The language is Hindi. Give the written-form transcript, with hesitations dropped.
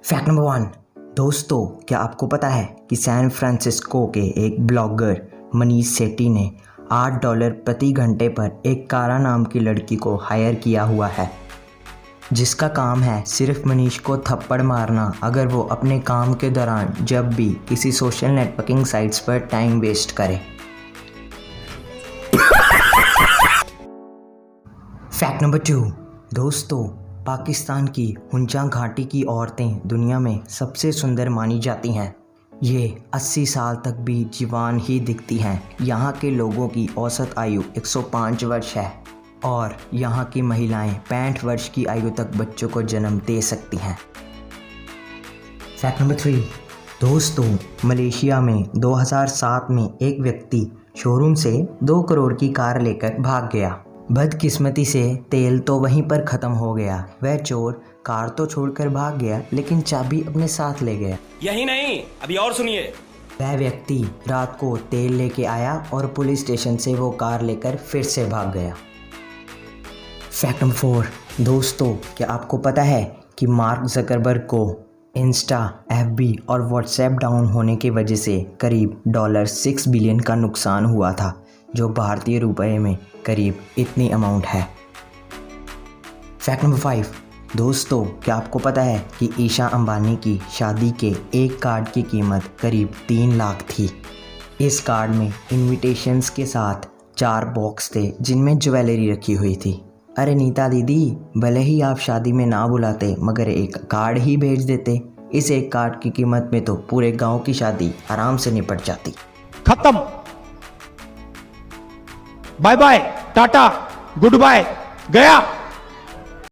Fact number 1। दोस्तों, क्या आपको पता है कि सैन फ्रांसिस्को के एक ब्लॉगर मनीष सेठी ने $8 प्रति घंटे पर एक कारा नाम की लड़की को हायर किया हुआ है, जिसका काम है सिर्फ मनीष को थप्पड़ मारना अगर वो अपने काम के दौरान जब भी किसी सोशल नेटवर्किंग साइट्स पर टाइम वेस्ट करे। Fact number 2। दोस्तों, पाकिस्तान की हुंजा घाटी की औरतें दुनिया में सबसे सुंदर मानी जाती हैं। ये 80 साल तक भी जवान ही दिखती हैं। यहाँ के लोगों की औसत आयु 105 वर्ष है और यहाँ की महिलाएं 65 वर्ष की आयु तक बच्चों को जन्म दे सकती हैं। Fact number 3। दोस्तों, मलेशिया में 2007 में एक व्यक्ति शोरूम से 2 करोड़ की कार लेकर भाग गया। बदकिस्मती से तेल तो वहीं पर ख़त्म हो गया। वह चोर कार तो छोड़कर भाग गया, लेकिन चाबी अपने साथ ले गया। यही नहीं, अभी और सुनिए। वह व्यक्ति रात को तेल लेके आया और पुलिस स्टेशन से वो कार लेकर फिर से भाग गया। Fact number 4। दोस्तों, क्या आपको पता है कि मार्क ज़करबर्ग को इंस्टा, एफबी और व्हाट्सएप डाउन होने की वजह से करीब $6 बिलियन का नुकसान हुआ था, जो भारतीय रुपए में करीब इतनी अमाउंट है। Fact number 5। दोस्तों, क्या आपको पता है कि ईशा अंबानी की शादी के एक कार्ड की कीमत करीब 3 लाख थी। इस कार्ड में इनविटेशंस के साथ 4 बॉक्स थे जिनमें ज्वेलरी रखी हुई थी। अरे नीता दीदी, भले ही आप शादी में ना बुलाते मगर एक कार्ड ही भेज देते। इस एक कार्ड की कीमत में तो पूरे गांव की शादी आराम से निपट जाती। खत्म। Bye bye, tata, goodbye, गया।